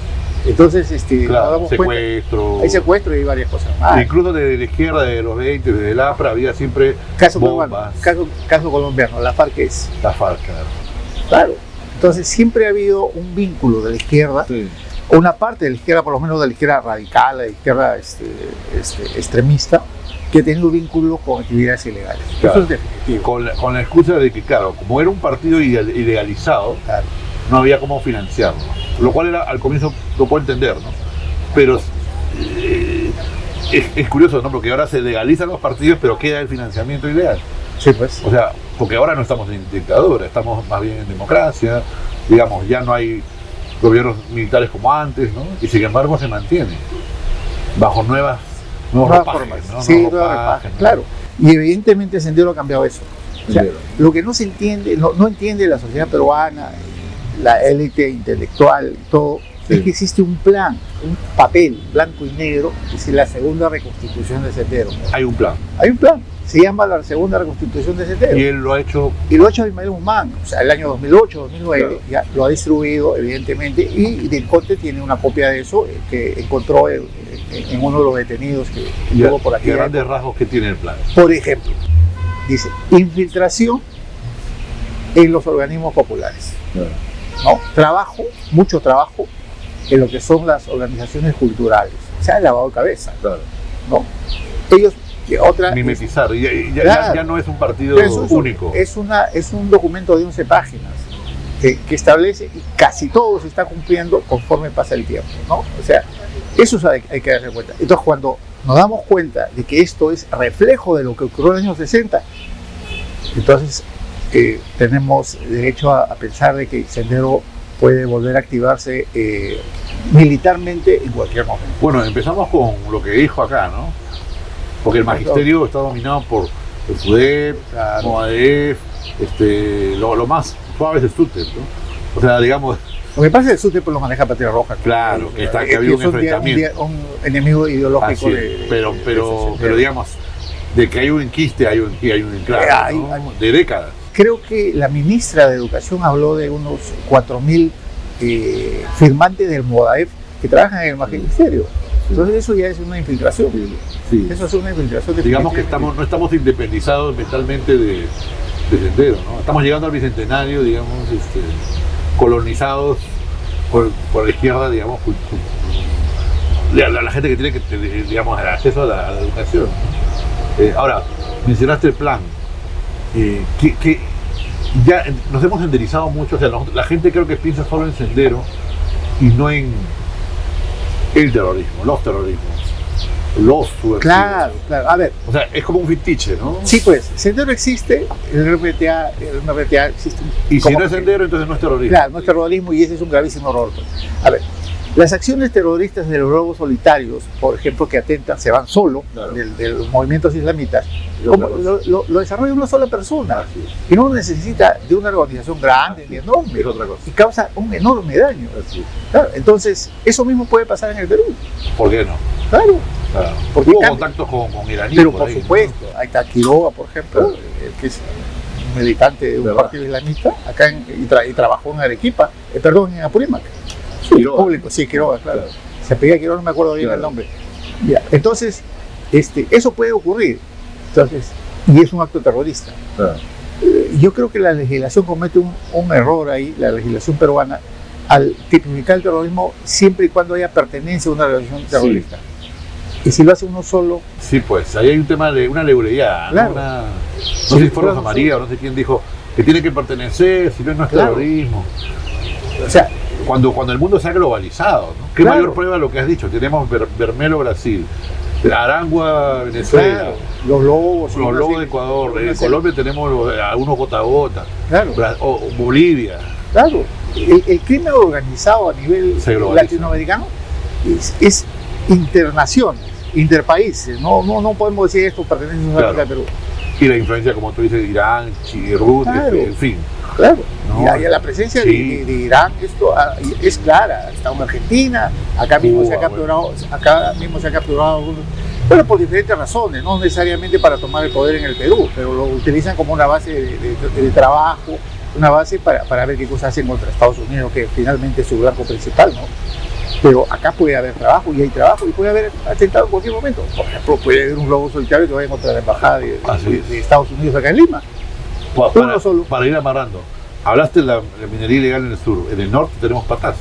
Entonces, claro, nos damos secuestro. Cuenta, hay secuestro y hay varias cosas más. Incluso de la izquierda, de los 20, desde el APRA, había siempre bombas. Caso colombiano, la FARC es. La FARC, claro. Claro. Entonces, siempre ha habido un vínculo de la izquierda, sí, una parte de la izquierda, por lo menos de la izquierda radical, de la izquierda extremista, que ha tenido vínculo con actividades ilegales. Claro. Eso es definitivo. Con la excusa de que, claro, como era un partido idealizado, Claro. no había cómo financiarlo. Lo cual era, al comienzo lo puedo entender, ¿no? Pero es curioso, ¿no? Porque ahora se legalizan los partidos, pero queda el financiamiento ilegal. Sí, pues. O sea, porque ahora no estamos en dictadura, estamos más bien en democracia, digamos, ya no hay gobiernos militares como antes, ¿no? Y sin embargo se mantiene bajo nuevos ropajes, formas, ¿no? sí, Nuevos nuevos ropajes, ropajes, ¿no? claro. Y evidentemente Sendero ha cambiado eso. O sea, Sendero. lo que no se entiende, no entiende la sociedad peruana, la élite intelectual y todo, Sí. es que existe un plan, un papel blanco y negro, que es la segunda reconstitución de Sendero. Hay un plan. Hay un plan, se llama la segunda reconstitución de Sendero. Y él lo ha hecho. Y lo ha hecho Ismael Guzmán, o sea, el año 2008, 2009, Claro. ya lo ha distribuido, evidentemente, y Del Conte tiene una copia de eso que encontró en uno de los detenidos que tuvo por aquí. Y a grandes rasgos, ¿qué tiene el plan? Por ejemplo, dice, infiltración en los organismos populares, ¿no? Trabajo, mucho trabajo en lo que son las organizaciones culturales, se ha lavado de cabeza, Claro. ¿no? Ellos, otra... Mimetizar, Claro. ya no es un partido Pero eso único. Es un documento de 11 páginas que establece y casi todo se está cumpliendo conforme pasa el tiempo, ¿no? O sea, eso hay que darse cuenta. Entonces, cuando nos damos cuenta de que esto es reflejo de lo que ocurrió en los años 60, entonces tenemos derecho a pensar de que Sendero puede volver a activarse militarmente en cualquier momento. Bueno, empezamos con lo que dijo acá, ¿no? Porque el magisterio está dominado por el FUDEP, Claro. MOADEF, lo más suave es el SUTEP, ¿no? O sea, digamos, Lo que pasa es que el SUTEP lo maneja Patria Roja. Claro, que había un enfrentamiento. Un enemigo ideológico así es, pero Sendero. digamos, de que hay un enquiste, hay un enclave, ¿no? Hay- De décadas. Creo que la ministra de Educación habló de unos 4.000 firmantes del MODAEF que trabajan en el magisterio. Entonces eso ya es una infiltración. Sí. Eso es una infiltración. Digamos que definitivamente. no estamos independizados mentalmente de Sendero, ¿no? Estamos llegando al bicentenario, digamos, colonizados por la izquierda, digamos, la gente que tiene digamos, el acceso a la educación, ¿no? Ahora, mencionaste el plan, que ya nos hemos enderizado mucho, o sea, la gente creo que piensa solo en Sendero y no en el terrorismo, los terrorismos, los subversivos. Claro, claro. A ver, O sea, es como un fetiche, ¿no? sí, pues, Sendero existe, el RPTA existe. Y si como no es que- Sendero, entonces no es terrorismo. Claro, no es terrorismo y ese es un gravísimo error. Pues. A ver, las acciones terroristas de los robos solitarios, por ejemplo, que atentan, se van solo Claro. de los movimientos islamitas, Y otra como cosa. lo desarrolla una sola persona Así es. y no necesita de una organización grande ni enorme Es otra cosa. y causa un enorme daño. Así es. Claro, entonces, eso mismo puede pasar en el Perú. ¿Por qué no? Claro, Claro. Porque Hubo cambia. contactos con iraníes. pero por por ahí, ¿no? supuesto, ahí está Quiroga, por ejemplo, que es un militante de un ¿Verdad? partido islamista, acá y trabajó en Arequipa, en Apurímac. Quiroga. Público, sí, Quiroga, claro. Claro. Se pedía Quiroga, no me acuerdo bien Claro. el nombre. Ya, entonces, eso puede ocurrir. Entonces, y es un acto terrorista. Claro. Yo creo que la legislación comete un error ahí, la legislación peruana, al tipificar el terrorismo siempre y cuando haya pertenencia a una organización terrorista. Sí. Y si lo hace uno solo... Sí, pues, ahí hay un tema de una legalidad, claro. ¿no? No sé si fue Rosa María o no sé quién dijo que tiene que pertenecer, si no es terrorismo. O sea, cuando el mundo se ha globalizado, ¿no? ¿Qué mayor prueba de lo que has dicho? Tenemos Bermelo, Brasil, Arangua, Venezuela, los lobos de Ecuador, en Colombia tenemos algunos gota a gota, o Bolivia. Claro, el crimen organizado a nivel latinoamericano es internaciones, interpaíses, no podemos decir esto pertenece a Perú. Y la influencia, como tú dices, de Irán, Rusia, en fin. Claro, y la presencia de Irán esto es clara, está en Argentina, acá mismo se ha capturado algunos, pero por diferentes razones, no necesariamente para tomar el poder en el Perú, pero lo utilizan como una base de trabajo, una base para ver qué cosas hacen contra Estados Unidos, que finalmente es su blanco principal, ¿no? Pero acá puede haber trabajo, y hay trabajo, y puede haber atentado en cualquier momento. Por ejemplo, puede haber un globo solitario que vaya contra la embajada de Estados Unidos acá en Lima. Para ir amarrando, hablaste de la minería ilegal en el sur, en el norte tenemos Patás.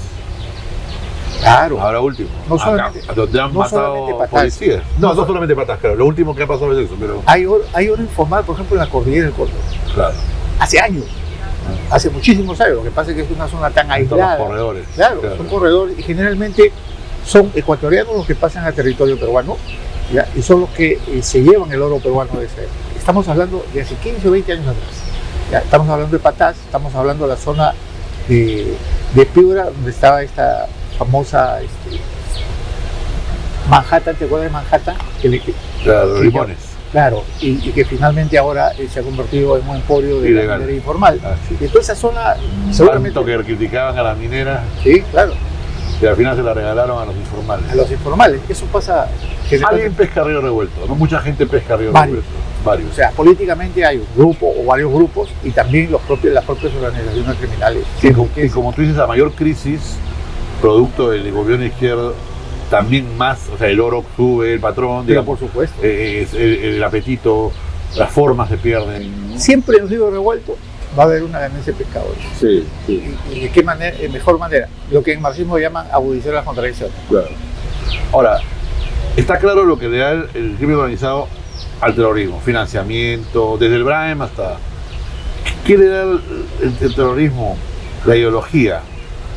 Claro. Ahora último, no solamente, donde han matado policías. No solamente Patás, claro, lo último que ha pasado es eso. Pero... Hay oro informal, por ejemplo, en la cordillera del Córdoba. Claro. Hace años. Hace muchísimos años, lo que pasa es que es una zona tan aislada. Son corredores. Claro, son corredores y generalmente son ecuatorianos los que pasan a territorio peruano, ¿ya? Y son los que se llevan el oro peruano de ese. Estamos hablando de hace 15 o 20 años atrás. ¿Ya? Estamos hablando de Patás, estamos hablando de la zona de Piura, donde estaba esta famosa Manhattan, ¿te acuerdas de Manhattan? Claro, limones. Claro, y que finalmente ahora se ha convertido en un emporio de la minería informal. Y toda esa zona seguramente... Tanto que criticaban a las mineras. Sí, claro. Y al final se la regalaron a los informales. A los informales, eso pasa... Alguien pesca río revuelto, no mucha gente pesca río revuelto. Varios. O sea, políticamente hay un grupo o varios grupos y también las propias organizaciones criminales. Y como tú dices, la mayor crisis, producto del gobierno izquierdo, también más, o sea, el oro sube, el patrón, digamos, por supuesto. El apetito, las formas se pierden. Siempre en un río revuelto va a haber una ganancia de pescadores. Sí. ¿Y de qué manera? De mejor manera, lo que en marxismo llaman agudizar las contradicciones. Claro. Ahora, está claro lo que le da el crimen organizado al terrorismo, financiamiento, desde el Brahim hasta... ¿Qué le da el terrorismo, la ideología?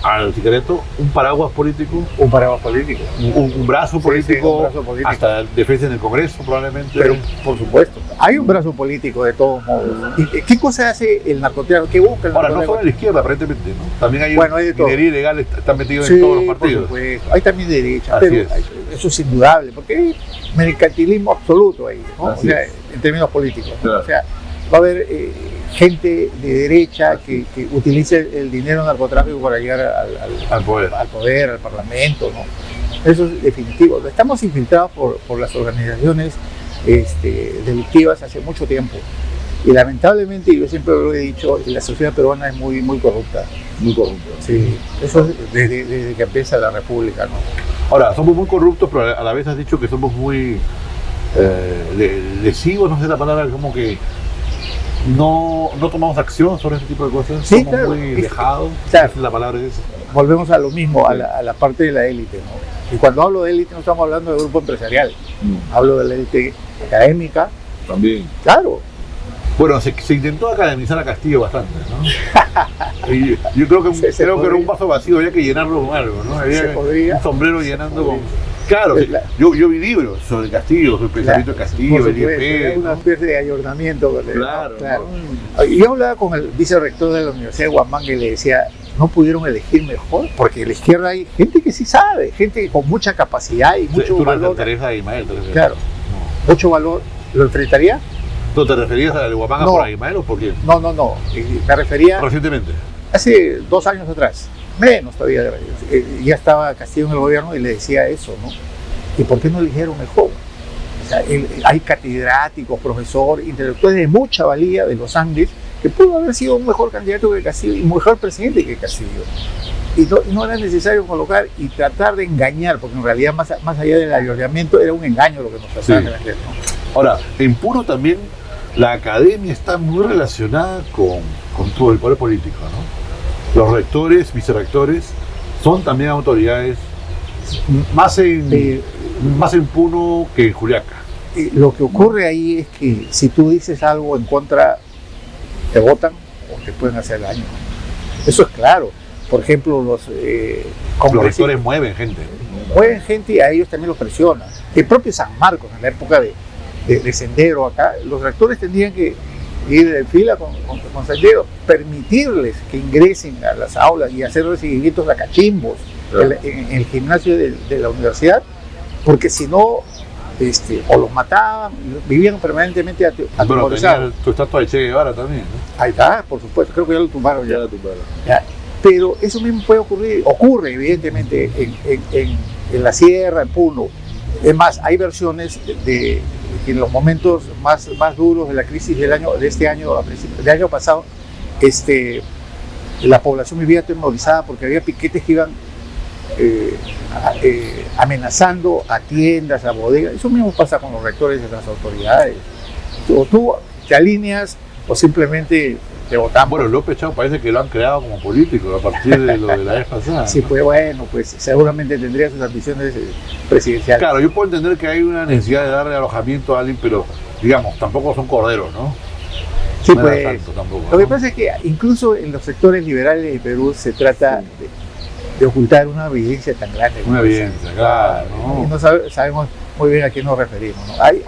Al sicariato, un paraguas político, un paraguas político, un brazo político, un brazo político, hasta defensa en el Congreso probablemente. Pero por supuesto, hay un brazo político de todos modos. ¿Y qué cosa hace el narcotráfico? ¿Qué busca el narcotráfico? Ahora, no solo en la izquierda aparentemente, ¿no? También hay minería ilegal, están metidos en todos los partidos. Por supuesto. Hay también derecha, así pero eso es indudable, porque hay mercantilismo absoluto ahí, ¿no? O sea, en términos políticos, ¿no? O sea, va a haber gente de derecha que utilice el dinero narcotráfico para llegar al poder, al parlamento, ¿no? Eso es definitivo. Estamos infiltrados por las organizaciones delictivas hace mucho tiempo. Y lamentablemente, yo siempre lo he dicho, la sociedad peruana es muy corrupta. Muy corrupta. Sí, eso es desde que empieza la República, ¿no? Ahora, somos muy corruptos, pero a la vez has dicho que somos muy lesivos, no sé la palabra, como que no tomamos acción sobre ese tipo de cosas. Sí, somos muy dejados. Claro. La palabra es esa. Volvemos a lo mismo, a la parte de la élite, ¿no? Y cuando hablo de élite no estamos hablando de grupo empresarial, hablo de la élite académica. También. Claro. Bueno, se intentó academizar a Castillo bastante, ¿no? Y yo creo que era un vaso vacío, había que llenarlo con algo, ¿no? Había un sombrero llenando con... Claro, yo vi libros sobre Castillo, sobre el pensamiento de Castillo, el IEP. Una especie de ayornamiento. Claro. Yo hablaba con el vicerrector de la Universidad de Huamanga y le decía, no pudieron elegir mejor, porque en la izquierda hay gente que sí sabe, gente con mucha capacidad y mucho valor. ¿Tú a Ismael? Claro, mucho valor. ¿Lo enfrentaría? ¿Tú te referías a Huamanga por Ismael o por quién? No. Me refería... Recientemente. Hace 2 años atrás. Menos todavía, ya estaba Castillo en el gobierno y le decía eso, ¿no? ¿Y por qué no eligieron mejor? O sea, hay catedráticos, profesores, intelectuales de mucha valía de los Andes que pudo haber sido un mejor candidato que Castillo y un mejor presidente que Castillo. Y no era necesario colocar y tratar de engañar, porque en realidad más allá del ayornamiento era un engaño lo que nos trataban de vender, ¿no? Ahora, en Puno también la academia está muy relacionada con todo el poder político, ¿no? Los rectores, vicerrectores, son también autoridades más en Puno que en Juliaca. Lo que ocurre ahí es que si tú dices algo en contra, te votan o te pueden hacer daño. Eso es claro. Por ejemplo, los rectores mueven gente. Mueven gente y a ellos también los presionan. El propio San Marcos, en la época de Sendero acá, los rectores tendrían que ir en fila con Sendero, permitirles que ingresen a las aulas y hacer recibimientos a cachimbos en el gimnasio de la universidad, porque si no, o los mataban, vivían permanentemente atemorizados. Tu estatua de Che Guevara también, ¿no? Ahí está, por supuesto, creo que ya lo tumbaron. Ya. Pero eso mismo ocurre evidentemente en la sierra, en Puno. Es más, hay versiones de que en los momentos más duros de la crisis del año pasado, la población vivía atemorizada porque había piquetes que iban amenazando a tiendas, a bodegas. Eso mismo pasa con los rectores de las autoridades. O tú te alineas o simplemente te votamos. Bueno, López Chao parece que lo han creado como político a partir de lo de la vez pasada. Sí, pues bueno, pues seguramente tendría sus ambiciones presidenciales. Claro, yo puedo entender que hay una necesidad de darle alojamiento a alguien, pero digamos, tampoco son corderos, ¿no? Sí, no pues tanto, tampoco, lo que pasa es que incluso en los sectores liberales de Perú se trata de ocultar una evidencia tan grande. Una evidencia, claro. ¿no? Y no sabemos muy bien a quién nos referimos, ¿no? Hay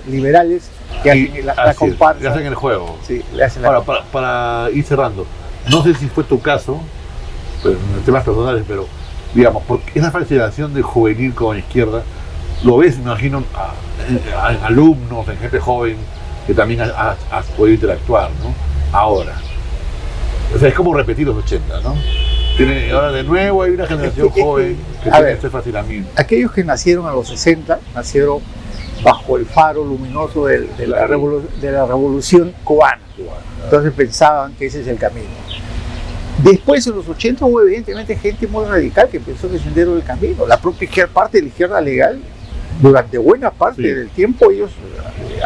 liberales que hacen la comparsa. Le hacen el juego. Sí, le hacen la Ahora, para ir cerrando, no sé si fue tu caso, pues, en temas personales, pero digamos, porque esa fascinación de juvenil con izquierda, lo ves, me imagino, en alumnos, en gente joven que también has podido interactuar, ¿no? Ahora. O sea, es como repetir los 80, ¿no? Ahora de nuevo hay una generación joven que tiene este fascinamiento. Aquellos que nacieron a los 60, nacieron bajo el faro luminoso de la revolución cubana. Entonces pensaban que ese es el camino. Después, en los 80, hubo evidentemente gente muy radical que pensó que Sendero era el camino. La propia parte de la izquierda legal, durante buena parte del tiempo, ellos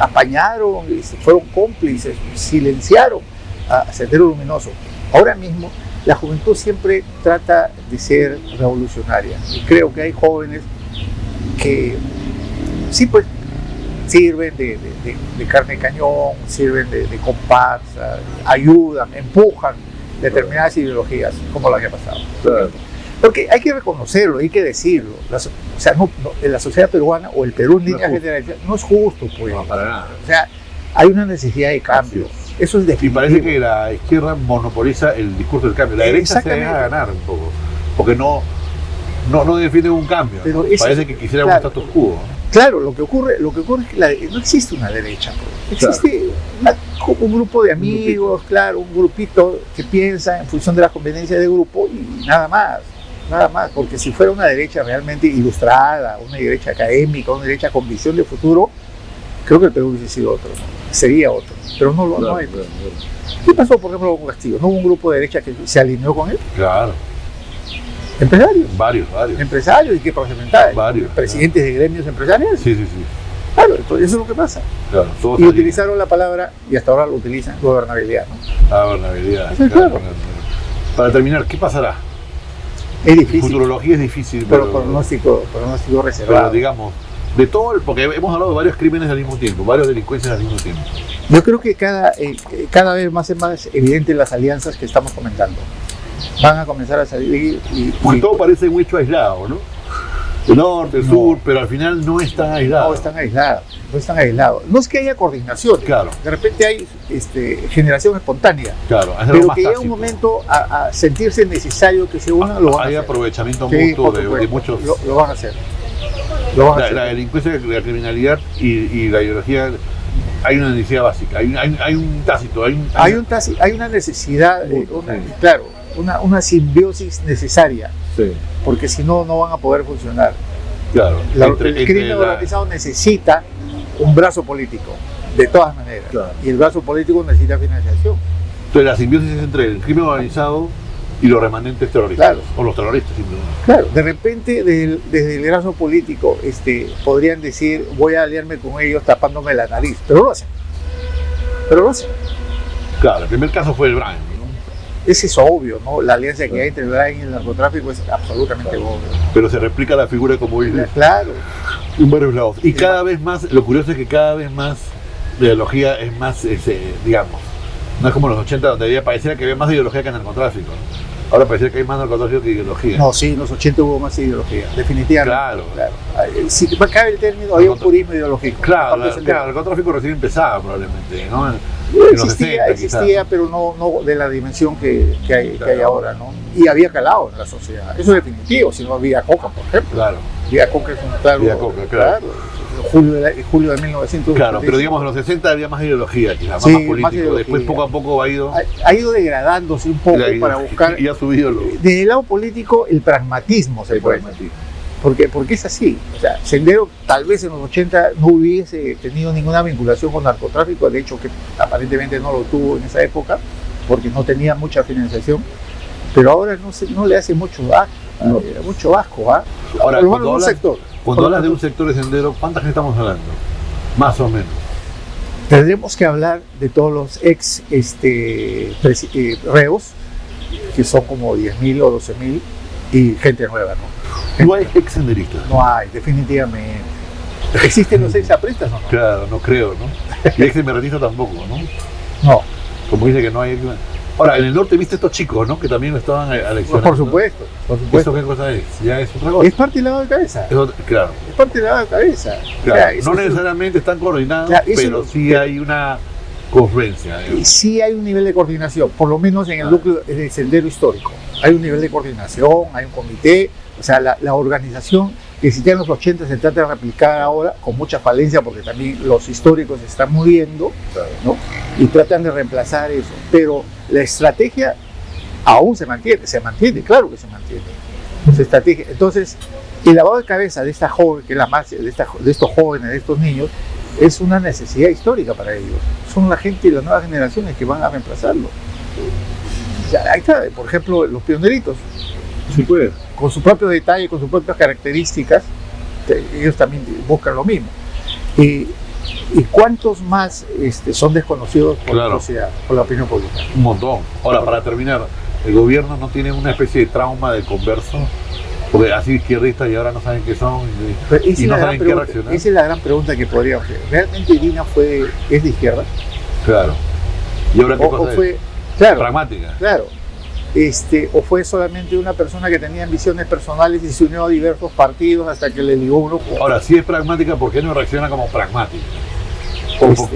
apañaron, fueron cómplices, silenciaron a Sendero Luminoso. Ahora mismo, la juventud siempre trata de ser revolucionaria. Y creo que hay jóvenes que sí, pues, sirven de carne de cañón, sirven de comparsa, ayudan, empujan determinadas ideologías, como lo había pasado. Claro. Porque hay que reconocerlo, hay que decirlo. O sea, en la sociedad peruana, o el Perú en línea general, no es justo, pues. No, para nada. O sea, hay una necesidad de cambio. Eso es definitivo. Y parece que la izquierda monopoliza el discurso del cambio. La derecha se deja ganar un poco, porque no defiende un cambio. Pero ¿no? Parece que quisiera un status quo. Claro, lo que ocurre es que no existe una derecha. Pues. Existe un grupo de amigos, un grupito que piensa en función de la conveniencia del grupo y nada más. Porque si fuera una derecha realmente ilustrada, una derecha académica, una derecha con visión de futuro, creo que el Perú hubiese sido otro, ¿no? Sería otro, pero no hay. Claro. ¿Qué pasó, por ejemplo, con Castillo? ¿No hubo un grupo de derecha que se alineó con él? Claro. ¿Empresarios? Varios. ¿Empresarios? ¿Y qué porcentaje? Varios. ¿Presidentes de gremios empresariales? Sí. Claro, entonces eso es lo que pasa. Claro, y utilizaron la palabra, y hasta ahora lo utilizan, gobernabilidad, ¿no? Gobernabilidad. Sí, claro. Para terminar, ¿qué pasará? Es difícil. Futurología es difícil, pero pronóstico reservado. Pero digamos, de todo, porque hemos hablado de varios crímenes al mismo tiempo, varias delincuencias al mismo tiempo. Yo creo que cada vez más es más evidente las alianzas que estamos comentando. Van a comenzar a salir Porque todo parece un hecho aislado, ¿no? El norte, el sur, pero al final no están aislados. No están aislados. No es que haya coordinación. Claro. De repente hay generación espontánea. Claro, pero que llega un momento a sentirse necesario que se unan, lo van a hacer. Hay aprovechamiento mutuo de muchos. Lo van a hacer. La delincuencia, la criminalidad y la ideología, hay una necesidad básica, hay un tácito. Hay una necesidad, una simbiosis necesaria. Sí. Porque si no, no van a poder funcionar. Claro. El crimen organizado necesita un brazo político, de todas maneras. Claro. Y el brazo político necesita financiación. Entonces la simbiosis es entre el crimen organizado y los remanentes terroristas. Claro. O los terroristas, simplemente. Claro, de repente desde el brazo político podrían decir, voy a aliarme con ellos tapándome la nariz, pero lo hacen. pero lo hacen. Claro, el primer caso fue el Brian, ¿no? Ese es obvio, ¿no? La alianza que hay entre el Brian y el narcotráfico es absolutamente obvio. Pero se replica la figura, como dices, Claro. en varios lados. Y Sí. cada vez más, lo curioso es que cada vez más la ideología es más, digamos, no es como en los 80 donde pareciera que había más ideología que narcotráfico, ¿no? Ahora pareciera que hay más narcotráfico que ideología. No, sí, en los 80 hubo más ideología, definitivamente. Claro. Si cabe el término, había un purismo ideológico. Claro, Aparte de claro, el narcotráfico recién empezaba probablemente, ¿no? En los 60, existía, quizás. pero no de la dimensión que hay ahora, ¿no? Y había calado en la sociedad. Eso es definitivo, si no había coca, por ejemplo. Claro, Vía Coca es un claro. Vía Coca, claro. Julio de 1900. claro, pero digamos en los 60 había más ideología, quizás, Sí, más más político. ideología. Después poco a poco ha ido, Ha ido degradándose un poco para buscar. y ha subido lo, Desde el lado político, el pragmatismo se puede decir. Porque es así. O sea, Sendero tal vez en los 80 no hubiese tenido ninguna vinculación con narcotráfico, de hecho que aparentemente no lo tuvo en esa época, porque no tenía mucha financiación, pero ahora no le hace mucho asco, mucho asco. Ahora, Por lo menos cuando un hablas- sector. Cuando hablas de un sector de Sendero, ¿cuánta gente estamos hablando? Más o menos. Tendremos que hablar de todos los ex reos, que son como 10.000 o 12.000, y gente nueva, ¿no? No hay ex senderistas. No hay, definitivamente. ¿Existen los ex apristas o no? Claro, no creo, ¿no? Y ex emeritista tampoco, ¿no? No, Como dice que no hay ex. Ahora, en el norte viste estos chicos, ¿no? Que también estaban aleccionando. por supuesto, por ¿Eso supuesto. qué cosa es? Ya es otra cosa. Es parte del lavado de cabeza. Claro, Es parte del lavado de cabeza. claro. O sea, eso No es- necesariamente están coordinados, Claro, eso pero es- sí hay una confluencia. digamos. Sí hay un nivel de coordinación, por lo menos en el núcleo del Sendero histórico. Hay un nivel de coordinación, hay un comité, o sea, la organización que existía en los 80 se trata de replicar ahora con mucha falencia porque también los históricos se están muriendo, ¿no? Y tratan de reemplazar eso. Pero la estrategia aún se mantiene, claro que se mantiene. Esa estrategia. Entonces, el lavado de cabeza de esta joven, que es la más de estos jóvenes, de estos niños, es una necesidad histórica para ellos. Son la gente y las nuevas generaciones que van a reemplazarlo. O sea, ahí está, por ejemplo, los pioneritos, Sí puede. con su propio detalle, con sus propias características, ellos también buscan lo mismo. ¿Y cuántos más son desconocidos por Claro. la sociedad, por la opinión pública? Un montón. Ahora, para terminar, ¿el gobierno no tiene una especie de trauma del converso? Porque así izquierdistas y ahora no saben qué son Pero esa y es no la gran saben qué pregunta- reaccionar. esa es la gran pregunta que podríamos hacer. ¿Realmente Dina es de izquierda? Claro. ¿Y ahora qué ¿O cosa fue, es? claro, Pragmática. claro, o fue solamente una persona que tenía ambiciones personales y se unió a diversos partidos hasta que le ligó un grupo? Ahora, si es pragmática, ¿por qué no reacciona como pragmática?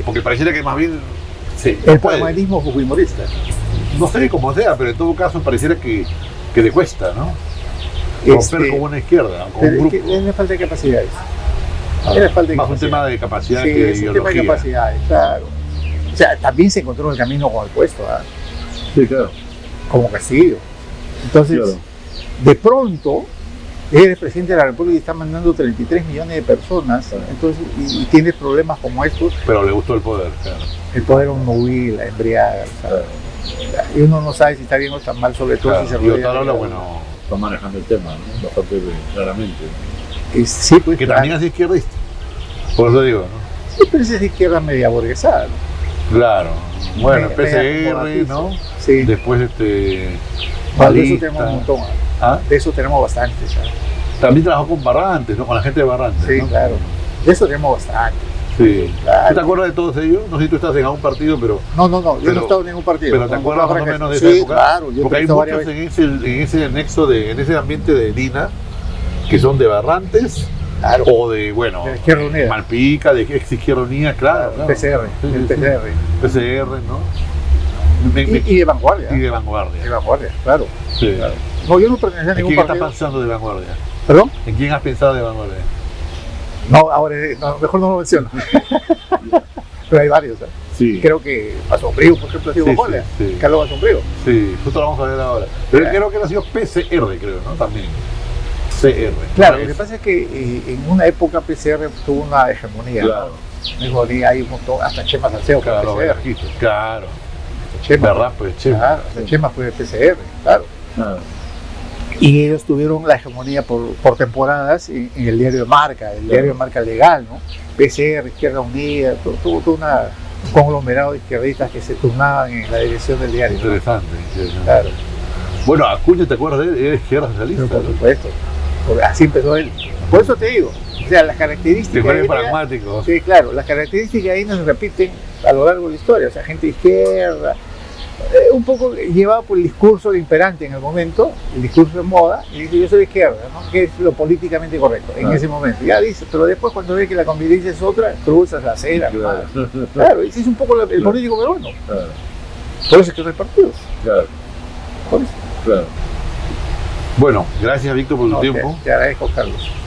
Porque pareciera que más bien... Sí, El puede. pragmatismo fujimorista. No sé cómo sea, pero en todo caso pareciera que le cuesta, ¿no? Este, Romper con una izquierda, con Pero un es que grupo. le falta de capacidades. Ah, le falta de más un capacidad. tema de capacidad Sí, que es un tema de ideología. capacidades, claro. O sea, también se encontró el camino con el puesto, Sí, claro. como Castillo. Entonces, Claro. de pronto, eres presidente de la República y está mandando 33 millones de personas, entonces, y tienes problemas como estos, Pero le gustó el poder, claro. el poder nubila, embriaga, ¿sabes? Y uno no sabe si está bien o está mal, sobre todo si se Claro. Y rodea Otárola, de- bueno, está manejando el tema, ¿no? Bastante claramente. Sí, pues, Que claro. también es izquierdista. Por eso digo, ¿no? Sí, pero esa es izquierda media burguesada, ¿no? Claro. Bueno, Media PCR, acomodaticia. ¿no? Sí. Después No, de eso Balista. tenemos un montón. ¿Ah? De eso tenemos bastante, ¿sabes? También trabajó con Barrantes, ¿no? Con la gente de Barrantes, Sí, ¿no? claro. De eso tenemos bastante. Sí. Claro. ¿Tú te acuerdas de todos ellos? No sé si tú estás en algún partido, pero No, yo no Pero- he estado en ningún partido. pero ¿te No, acuerdas más o no, menos de sí, esa época? claro. Yo Porque he hay visto muchos varias en ese nexo, en ese ambiente de Dina, que son de Barrantes Claro. o de, bueno, De la Izquierda Unida. Malpica, de ex Izquierda Unida, claro. claro. PCR, Sí, el sí, sí. PCR. PCR, ¿no? Y de vanguardia. Y de vanguardia. De vanguardia, claro. Sí. Claro. No, yo no pertenecía a ¿En ningún quién estás partido. pensando de vanguardia? ¿Perdón? ¿En quién has pensado de vanguardia? No, ahora no, mejor no lo menciono. Pero hay varios. ¿eh? Sí. Creo que Basombrío, por ejemplo, ha sido Sí, vanguardia. sí, sí. Carlos Basombrío. Sí, justo lo vamos a ver ahora. Pero creo que él ha sido PCR, creo, ¿no? También. CR. Claro, lo que pasa es que en una época PCR tuvo una hegemonía. Claro. ¿No? Una hegemonía, hay un montón, hasta Chema Salcedo fue Claro, PCR. Vergito, claro. Chema, ¿Verdad? Pues, che. claro, hasta Chema fue PCR, claro. Claro. Y ellos tuvieron la hegemonía por temporadas en el diario de Marca, el diario de Marca legal, ¿no? PCR, Izquierda Unida, tuvo una conglomerado de izquierdistas que se turnaban en la dirección del diario. ¿no? Interesante. Claro. Bueno, Acuña, ¿te acuerdas de él? Era izquierda socialista. Pero por supuesto, porque así empezó él. Por eso te digo, o sea, las características... Te pragmático. Sí, claro, las características ahí nos repiten a lo largo de la historia, o sea, gente de izquierda, un poco llevado por el discurso imperante en el momento, el discurso de moda, y dice yo soy de izquierda, ¿no? Que es lo políticamente correcto en ese momento. Ya dice, pero después cuando ve que la convivencia es otra, cruzas la acera. Claro, ese es un poco el político peruano. Claro. Por eso es que no hay partidos. Claro. Por eso. Claro. Bueno, gracias Víctor por tu tiempo. Te agradezco, Carlos.